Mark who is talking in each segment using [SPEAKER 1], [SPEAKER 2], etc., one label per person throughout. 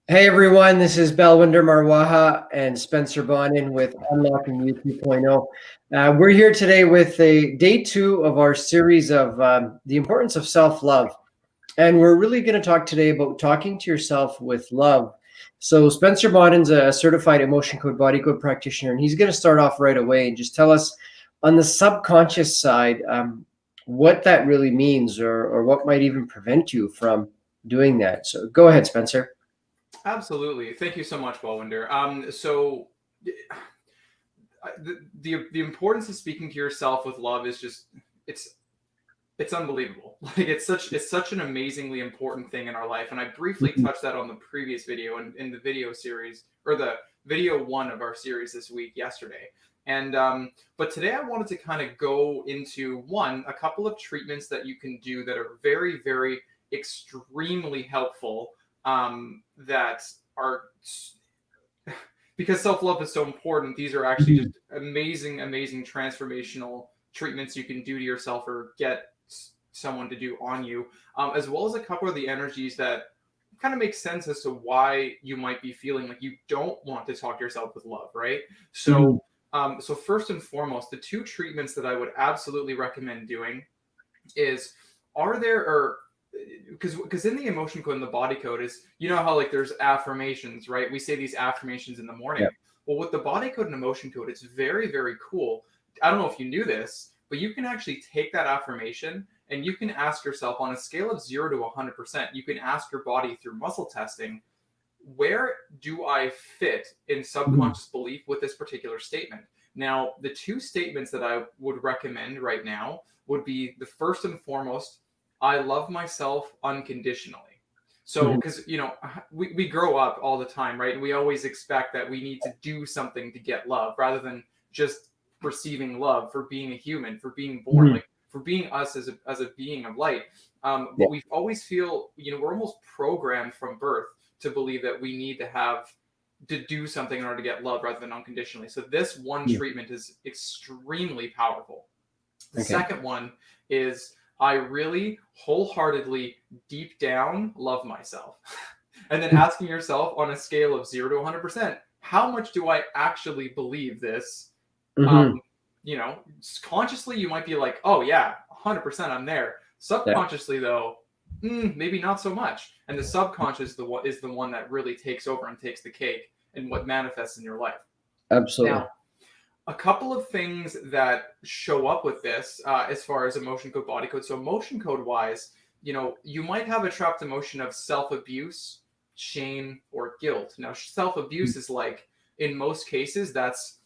[SPEAKER 1] Hey everyone, this is Belwinder Marwaha and Spencer Bonin with Unlocking You 2.0. We're here today with a day 2 of our series of the importance of self-love. And we're really going to talk today about talking to yourself with love. So Spencer Bonin's a certified emotion code body code practitioner, and he's going to start off right away and just tell us on the subconscious side what that really means or what might even prevent you from doing that. So go ahead, Spencer.
[SPEAKER 2] Absolutely. Thank you so much, Balwinder. So the importance of speaking to yourself with love is just it's it's unbelievable. Like it's such an amazingly important thing in our life. And I briefly
[SPEAKER 1] Mhm.
[SPEAKER 2] touched that on the previous video and in the video series or the video one of our series this week yesterday. And but today I wanted to kind of go into a couple of treatments that you can do that are very, very extremely helpful. That are because self love is so important. These are actually just
[SPEAKER 1] Mhm.
[SPEAKER 2] amazing, amazing transformational treatments you can do to yourself or get someone to do on you, as well as a couple of the energies that kind of make sense as to why you might be feeling like you don't want to talk to yourself with love, right?
[SPEAKER 1] Mhm.
[SPEAKER 2] So first and foremost, the two treatments that I would absolutely recommend doing is are there or because in the emotion code and the body code is how like there's affirmations, right? We say these affirmations in the
[SPEAKER 1] Yeah.
[SPEAKER 2] morning. Well, with the body code and emotion code, it's very, very cool. I don't know if you knew this, but you can actually take that affirmation and you can ask yourself on a scale of 0 to 100%, you can ask your body through muscle testing, where do I fit in
[SPEAKER 1] Mhm.
[SPEAKER 2] subconscious belief with this particular statement? Now, the two statements that I would recommend right now would be the first and foremost, I love myself unconditionally. So,
[SPEAKER 1] Mhm.
[SPEAKER 2] because, we grow up all the time, right? And we always expect that we need to do something to get love rather than just receiving love for being a human, for being born,
[SPEAKER 1] Mhm.
[SPEAKER 2] like for being us as a being of light.
[SPEAKER 1] Yeah.
[SPEAKER 2] But we always feel, we're almost programmed from birth to believe that we need to do something in order to get love rather than unconditionally. So this one
[SPEAKER 1] Yeah.
[SPEAKER 2] treatment is extremely powerful. The
[SPEAKER 1] Okay.
[SPEAKER 2] second one is I really wholeheartedly deep down love myself. And then asking yourself on a scale of 0 to 100%, how much do I actually believe this?
[SPEAKER 1] Mhm.
[SPEAKER 2] Um, Consciously you might be like, oh yeah, 100% I'm there.
[SPEAKER 1] Yeah.
[SPEAKER 2] Subconsciously though, maybe not so much. And the subconscious is the one that really takes over and takes the cake and what manifests in your life.
[SPEAKER 1] Absolutely.
[SPEAKER 2] Now, a couple of things that show up with this as far as emotion code, body code. So, emotion code wise, you might have a trapped emotion of self abuse, shame, or guilt. Now, self abuse is like, in most cases, that's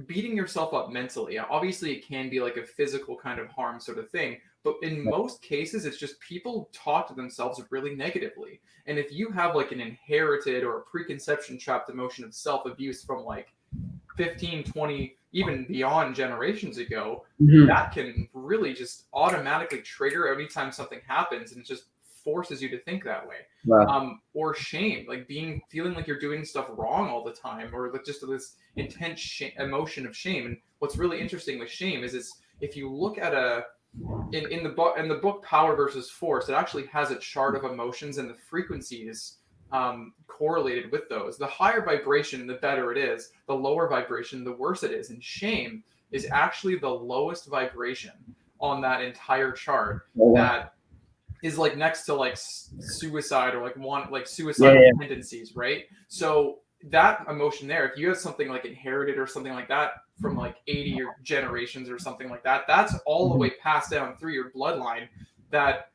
[SPEAKER 2] beating yourself up mentally. Obviously, it can be like a physical kind of harm sort of thing, but in
[SPEAKER 1] Yeah.
[SPEAKER 2] most cases, it's just people talk to themselves really negatively. And if you have like an inherited or a preconception trapped emotion of self abuse from like 15, 20, even beyond generations ago,
[SPEAKER 1] Mhm.
[SPEAKER 2] that can really just automatically trigger anytime something happens and it just forces you to think that way.
[SPEAKER 1] Wow.
[SPEAKER 2] Or shame, like feeling like you're doing stuff wrong all the time, or like just this intense emotion of shame. And what's really interesting with shame is it's if you look at in the book Power versus Force, it actually has a chart of emotions and the frequencies correlated with those. The higher vibration, the better it is. The lower vibration, the worse it is. And shame is actually the lowest vibration on that entire chart.
[SPEAKER 1] Oh, wow.
[SPEAKER 2] That is like next to like suicide or like
[SPEAKER 1] Yeah,
[SPEAKER 2] suicidal
[SPEAKER 1] yeah.
[SPEAKER 2] tendencies, right? So that emotion there, if you have something like inherited or something like that from like 80 or generations or something like that, that's all the
[SPEAKER 1] Mhm.
[SPEAKER 2] way passed down through your bloodline. That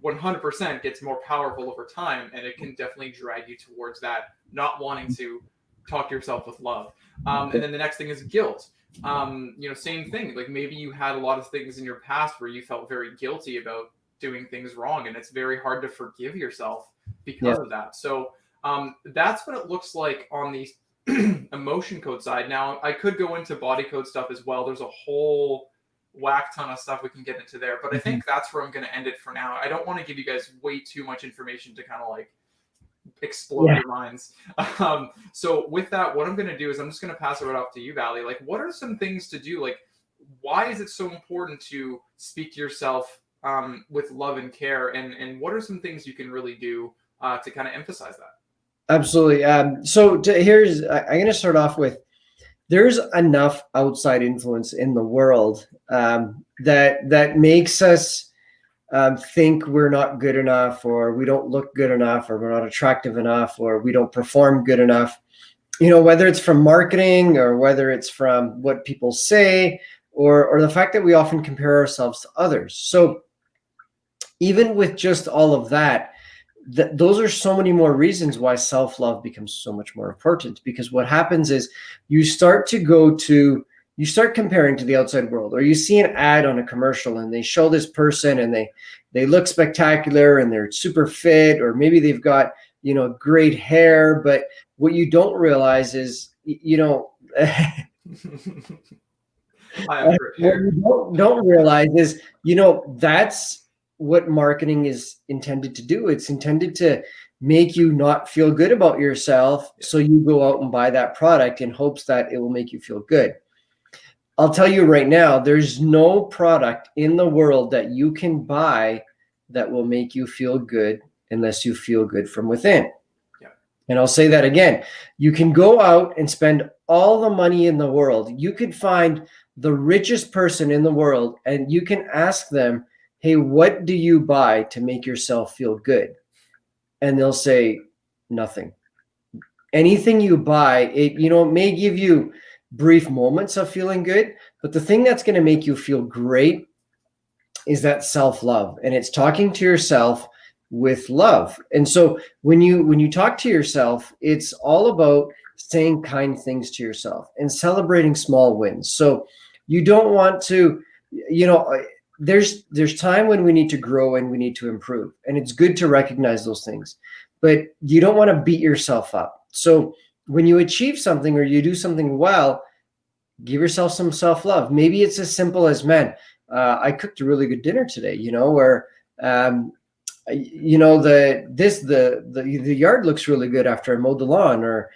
[SPEAKER 2] 100% gets more powerful over time, and it can definitely drag you towards that not wanting to talk to yourself with love. And then the next thing is guilt. Same thing. Like maybe you had a lot of things in your past where you felt very guilty about doing things wrong, and it's very hard to forgive yourself
[SPEAKER 1] Yeah.
[SPEAKER 2] because of that. So that's what it looks like on the emotion code side. Now I could go into body code stuff as well. There's a whole whack ton of stuff we can get into there, but I
[SPEAKER 1] Mhm.
[SPEAKER 2] think that's where I'm going to end it for now. I don't want to give you guys way too much information to kind of like explode
[SPEAKER 1] Yeah.
[SPEAKER 2] your minds. So with that, what I'm going to do is I'm just going to pass it right off to you, Valley. Like, what are some things to do? Like, why is it so important to speak to yourself with love and care? And what are some things you can really do to kind of emphasize that?
[SPEAKER 1] Absolutely. Here's, I'm going to start off with, there's enough outside influence in the world that makes us think we're not good enough, or we don't look good enough, or we're not attractive enough, or we don't perform good enough. Whether it's from marketing, or whether it's from what people say, or the fact that we often compare ourselves to others. So even with just all of that, those are so many more reasons why self-love becomes so much more important. Because what happens is you start comparing to the outside world, or you see an ad on a commercial and they show this person and they look spectacular and they're super fit, or maybe they've got, great hair. But what you don't realize is, what you don't realize is, that's what marketing is intended to do. It's intended to make you not feel good about yourself. So you go out and buy that product in hopes that it will make you feel good. I'll tell you right now, there's no product in the world that you can buy that will make you feel good unless you feel good from within.
[SPEAKER 2] Yeah.
[SPEAKER 1] And I'll say that again. You can go out and spend all the money in the world. You could find the richest person in the world and you can ask them, hey, what do you buy to make yourself feel good? And they'll say nothing. Anything you buy, it may give you brief moments of feeling good, but the thing that's going to make you feel great is that self-love, and it's talking to yourself with love. And so when you talk to yourself, it's all about saying kind things to yourself and celebrating small wins. So you don't want to, there's time when we need to grow and we need to improve, and it's good to recognize those things, but you don't want to beat yourself up. So when you achieve something or you do something well, give yourself some self-love. Maybe it's as simple as, man, I cooked a really good dinner today, or the yard looks really good after I mowed the lawn, or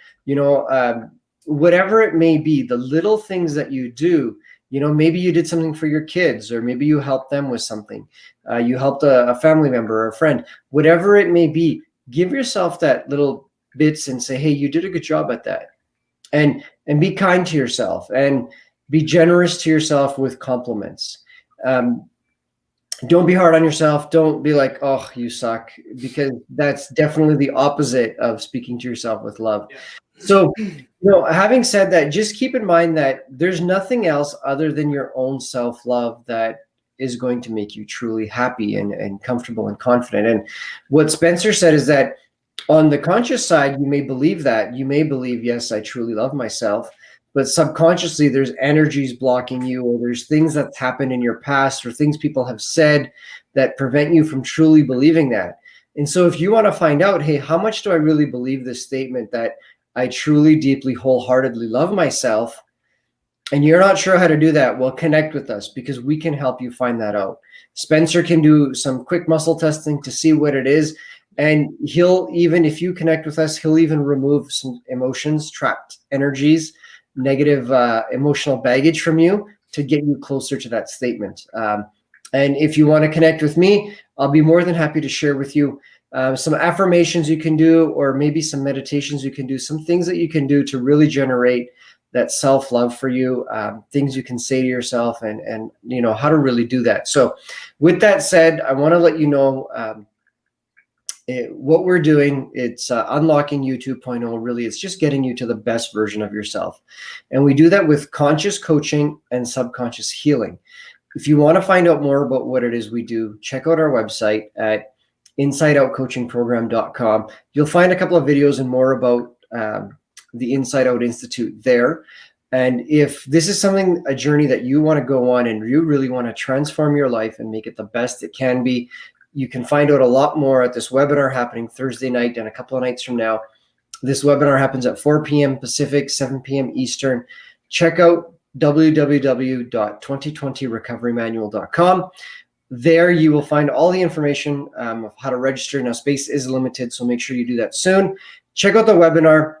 [SPEAKER 1] whatever it may be, the little things that you do. Maybe you did something for your kids, or maybe you helped them with something. You helped a family member or a friend, whatever it may be. Give yourself that little bits and say, hey, you did a good job at that. And be kind to yourself and be generous to yourself with compliments. Don't be hard on yourself. Don't be like, oh, you suck, because that's definitely the opposite of speaking to yourself with love. Yeah. So, having said that, just keep in mind that there's nothing else other than your own self-love that is going to make you truly happy and comfortable and confident. And what Spencer said is that on the conscious side, you may believe that. You may believe, yes, I truly love myself. But subconsciously, there's energies blocking you, or there's things that's happened in your past, or things people have said that prevent you from truly believing that. And so if you want to find out, hey, how much do I really believe this statement that I truly, deeply, wholeheartedly love myself, and you're not sure how to do that, well, connect with us, because we can help you find that out. Spencer can do some quick muscle testing to see what it is. And he'll even, if you connect with us, he'll even remove some emotions, trapped energies, negative emotional baggage from you to get you closer to that statement. And if you want to connect with me, I'll be more than happy to share with you some affirmations you can do, or maybe some meditations you can do, some things that you can do to really generate that self-love for you, things you can say to yourself, and how to really do that. So with that said, I want to let you know what we're doing. It's Unlocking You 2.0. Really, it's just getting you to the best version of yourself. And we do that with conscious coaching and subconscious healing. If you want to find out more about what it is we do, check out our website at InsideOutCoachingProgram.com. You'll find a couple of videos and more about the Inside Out Institute there. And if this is a journey that you want to go on and you really want to transform your life and make it the best it can be, you can find out a lot more at this webinar happening Thursday night and a couple of nights from now. This webinar happens at 4 p.m. Pacific, 7 p.m. Eastern. Check out www.2020recoverymanual.com. There you will find all the information of how to register. Now, space is limited, so make sure you do that soon. Check out the webinar.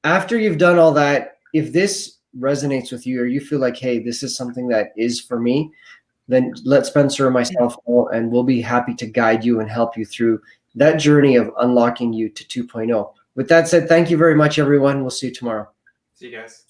[SPEAKER 1] After you've done all that, if this resonates with you, or you feel like, hey, this is something that is for me, then let Spencer or myself know, and we'll be happy to guide you and help you through that journey of unlocking you to 2.0. With that said, thank you very much, everyone. We'll see you tomorrow.
[SPEAKER 2] See you guys.